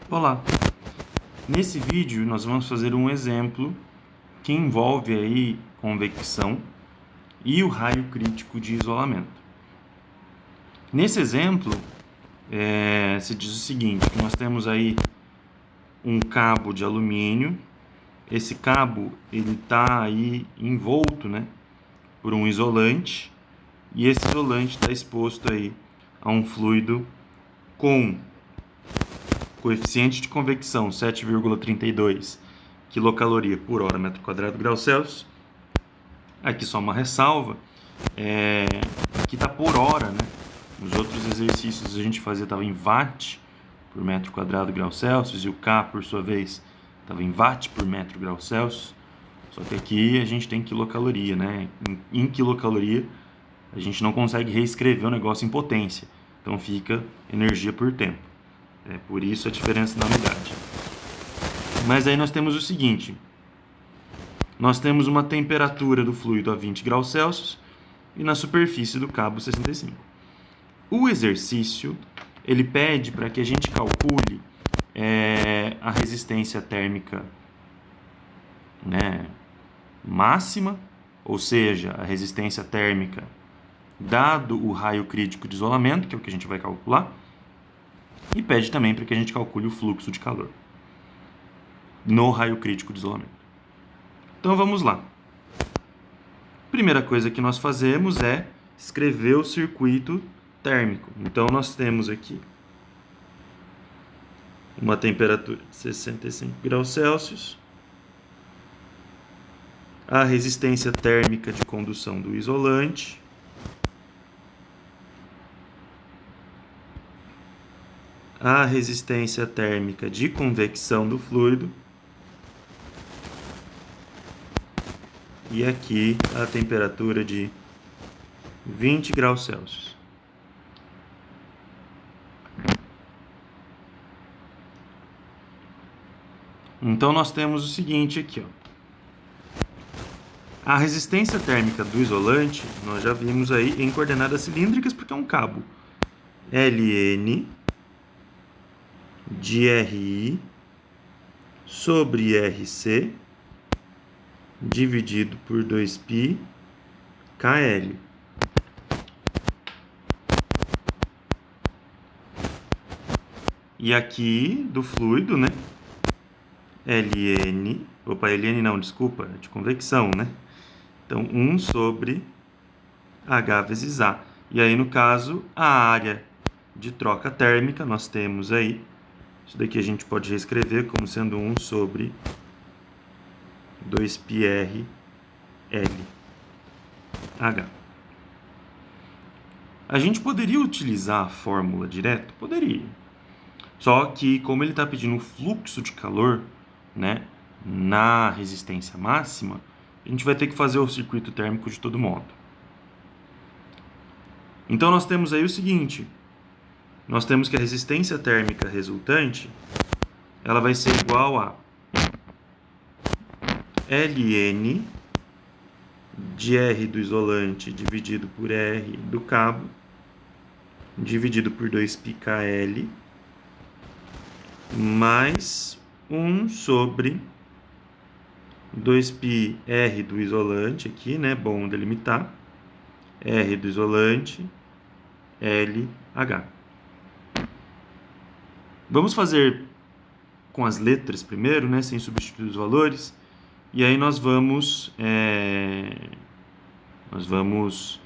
Olá! Nesse vídeo nós vamos fazer um exemplo que envolve aí convecção e o raio crítico de isolamento. Nesse exemplo, se diz o seguinte, que nós temos aí um cabo de alumínio, esse cabo ele está aí envolto, né, por um isolante, e esse isolante está exposto aí a um fluido com coeficiente de convecção 7,32 quilocaloria por hora metro quadrado grau Celsius. Aqui só uma ressalva, aqui está por hora, né? Nos outros exercícios a gente fazia estava em watt por metro quadrado grau Celsius e o K, por sua vez, estava em watt por metro grau Celsius. Só que aqui a gente tem quilocaloria, né? Em quilocaloria a gente não consegue reescrever o negócio em potência, então fica energia por tempo. É por isso a diferença da unidade. Mas aí nós temos o seguinte: nós temos uma temperatura do fluido a 20 graus Celsius e na superfície do cabo 65. O exercício ele pede para que a gente calcule a resistência térmica, né, máxima, ou seja, a resistência térmica dado o raio crítico de isolamento, que é o que a gente vai calcular, e pede também para que a gente calcule o fluxo de calor no raio crítico de isolamento. Então vamos lá. Primeira coisa que nós fazemos é escrever o circuito térmico. Então nós temos aqui uma temperatura de 65 graus Celsius, a resistência térmica de condução do isolante, a resistência térmica de convecção do fluido e aqui a temperatura de 20 graus Celsius. Então nós temos o seguinte aqui, ó. A resistência térmica do isolante, nós já vimos aí em coordenadas cilíndricas porque é um cabo. Ln de Ri sobre Rc dividido por 2π KL. E aqui do fluido, né? Ln não, desculpa, é de convecção, né? Então, 1 sobre H vezes A. E aí, no caso, a área de troca térmica, nós temos aí, isso daqui a gente pode reescrever como sendo 1 sobre 2πr LH. A gente poderia utilizar a fórmula direto? Poderia. Só que, como ele está pedindo um fluxo de calor, né, na resistência máxima, a gente vai ter que fazer o circuito térmico de todo modo. Então, nós temos aí o seguinte: nós temos que a resistência térmica resultante ela vai ser igual a Ln de R do isolante dividido por R do cabo dividido por 2πKL mais 1 sobre 2πr do isolante aqui, né? Bom delimitar. R do isolante, LH. Vamos fazer com as letras primeiro, né? Sem substituir os valores. E aí nós vamos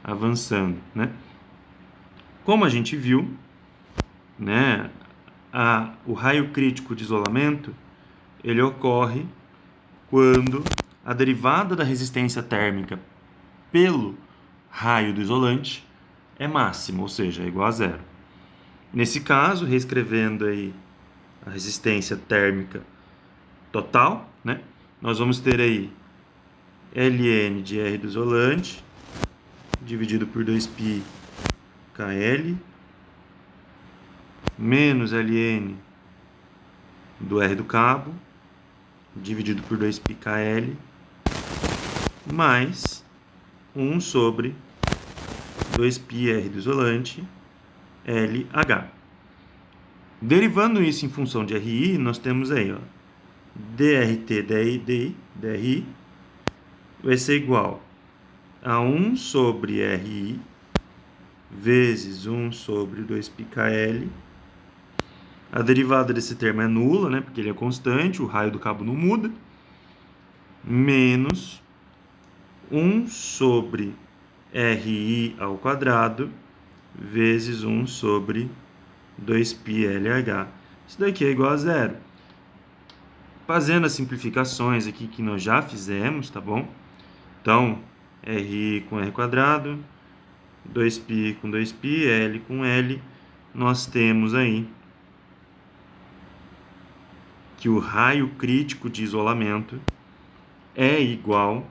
avançando, né? Como a gente viu, né? O raio crítico de isolamento ele ocorre quando a derivada da resistência térmica pelo raio do isolante é máxima, ou seja, é igual a zero. Nesse caso, reescrevendo aí a resistência térmica total, né? Nós vamos ter aí Ln de R do isolante dividido por 2π KL menos Ln do R do cabo dividido por 2π KL mais 1 sobre 2πr do isolante LH. Derivando isso em função de RI, nós temos aí, ó, DRT, DRI vai ser igual a 1 sobre RI vezes 1 sobre 2πkL. A derivada desse termo é nula, né, porque ele é constante, o raio do cabo não muda, menos 1 sobre RI ao quadrado vezes 1 sobre 2πLH. Isso daqui é igual a zero. Fazendo as simplificações aqui que nós já fizemos, tá bom? Então, RI com R quadrado, 2π com 2π, L com L, nós temos aí que o raio crítico de isolamento é igual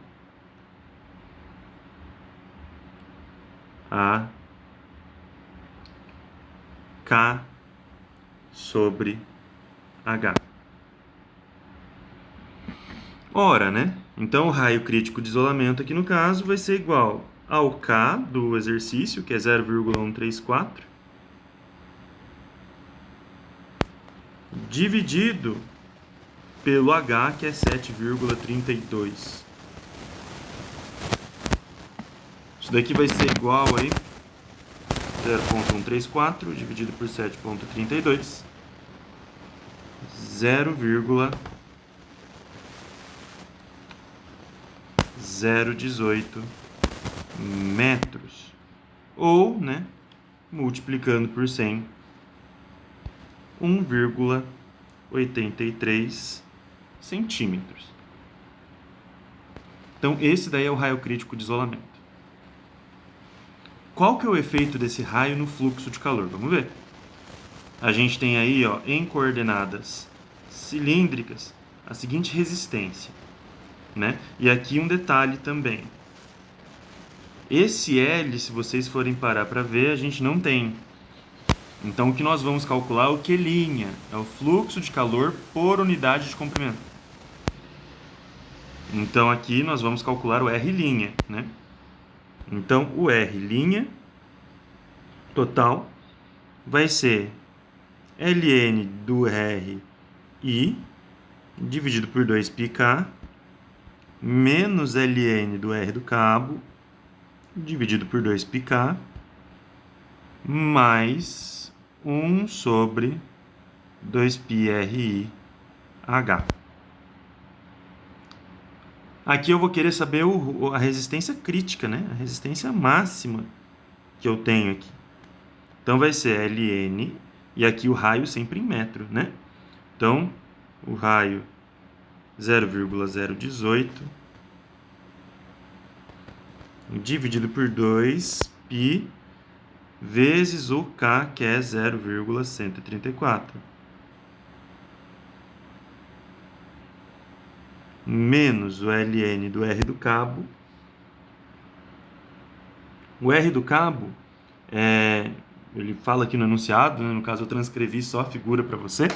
a K sobre H. Ora, né? Então, o raio crítico de isolamento aqui no caso vai ser igual ao K do exercício, que é 0,134, dividido pelo H, que é 7,32. Isso daqui vai ser igual aí 0,134 dividido por 7,32, 0,018 metros. Ou, né, multiplicando por 100, 1,83 centímetros. Então, esse daí é o raio crítico de isolamento. Qual que é o efeito desse raio no fluxo de calor? Vamos ver. A gente tem aí, ó, em coordenadas cilíndricas, a seguinte resistência, né? E aqui um detalhe também. Esse L, se vocês forem parar para ver, a gente não tem. Então, o que nós vamos calcular é o Q', é o fluxo de calor por unidade de comprimento. Então, aqui nós vamos calcular o R', né? Então, o R' total vai ser ln do RI dividido por 2πk menos ln do R do cabo dividido por 2πk mais 1 sobre 2πRIH. Aqui eu vou querer saber a resistência crítica, né? A resistência máxima que eu tenho aqui. Então, vai ser Ln, e aqui o raio sempre em metro, né? Então, o raio 0,018 dividido por 2π vezes o K, que é 0,134. Menos o Ln do R do cabo. O R do cabo, ele fala aqui no enunciado, né? No caso eu transcrevi só a figura para você,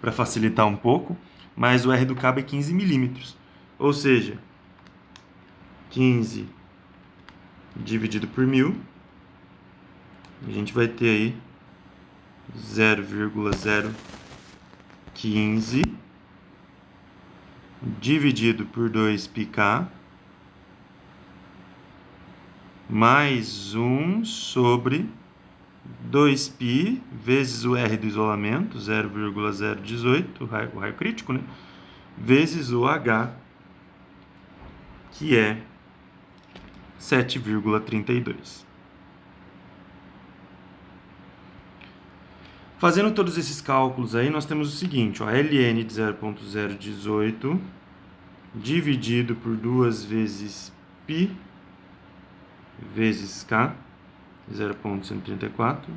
para facilitar um pouco, mas o R do cabo é 15 milímetros. Ou seja, 15 dividido por 1000, a gente vai ter aí 0,015 dividido por 2πk mais 1 sobre 2π vezes o R do isolamento, 0,018, o raio crítico, né? Vezes o H, que é 7,32. Fazendo todos esses cálculos aí, nós temos o seguinte, ó, Ln de 0,018 dividido por 2 vezes π vezes K, 0,134.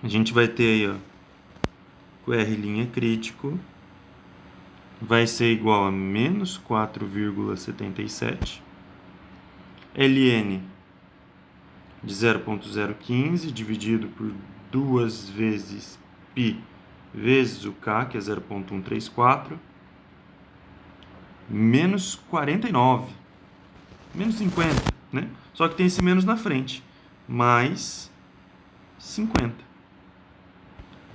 A gente vai ter aí, ó, o R' crítico vai ser igual a menos 4,77. Ln de 0,015 dividido por 2 vezes π vezes o K, que é 0,134, menos 49, menos 50, né? Só que tem esse menos na frente, mais 50.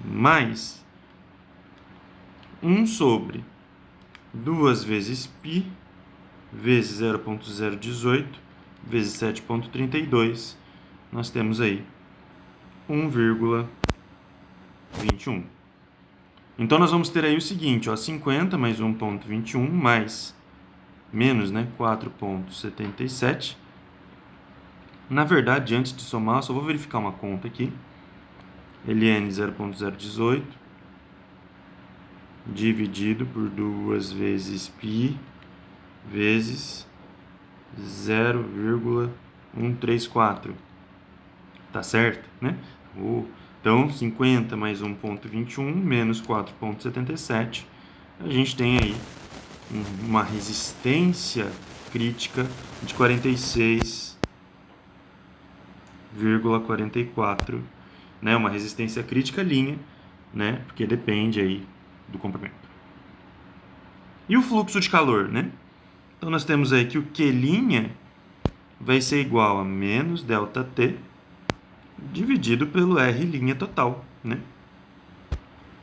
Mais 1 sobre 2 vezes π vezes 0,018 vezes 7,32. Nós temos aí 1,21. Então, nós vamos ter aí o seguinte, ó, 50 mais 1,21 mais menos, né, 4,77. Na verdade, antes de somar, eu só vou verificar uma conta aqui. ln 0,018 dividido por 2 vezes π vezes 0,134. Tá certo, né? Então, 50 mais 1,21 menos 4,77. A gente tem aí uma resistência crítica de 46,44, né? Uma resistência crítica linha, né? Porque depende aí do comprimento. E o fluxo de calor, né? Então, nós temos aí que o Q' vai ser igual a menos ΔT dividido pelo R' total, né?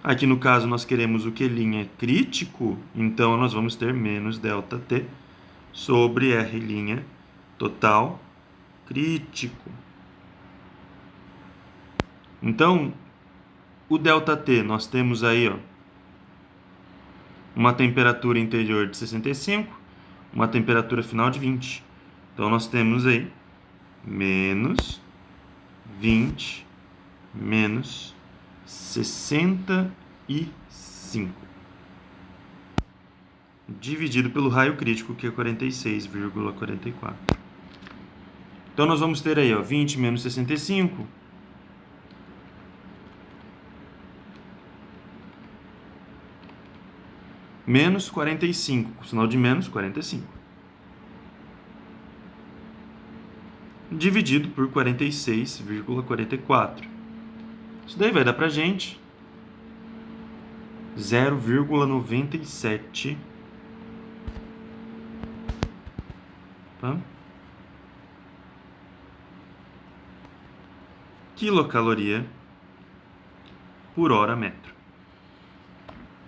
Aqui no caso nós queremos o Q' crítico, então nós vamos ter menos ΔT sobre R' total crítico. Então, o ΔT nós temos aí, ó, uma temperatura interior de 65, uma temperatura final de 20. Então nós temos aí menos 20 menos 65 dividido pelo raio crítico, que é 46,44. Então nós vamos ter aí, ó, 20 menos 65 menos 45, com sinal de menos 45. Dividido por 46,44. Isso daí vai dar pra gente 0,97 quilocaloria por hora metro.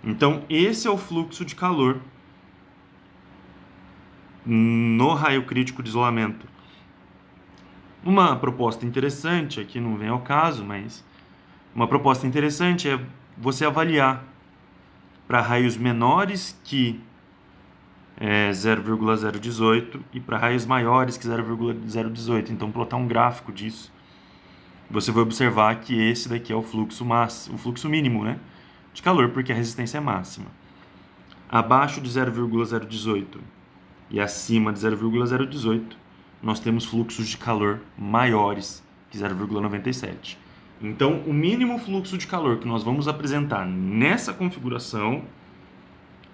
Então, esse é o fluxo de calor no raio crítico de isolamento. Uma proposta interessante, aqui não vem ao caso, mas uma proposta interessante é você avaliar para raios menores que 0,018 e para raios maiores que 0,018. Então, plotar um gráfico disso, você vai observar que esse daqui é o fluxo mínimo, né, de calor, porque a resistência é máxima. Abaixo de 0,018 e acima de 0,018, nós temos fluxos de calor maiores que 0,97. Então, o mínimo fluxo de calor que nós vamos apresentar nessa configuração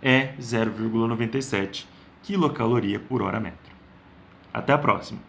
é 0,97 quilocaloria por hora metro. Até a próxima!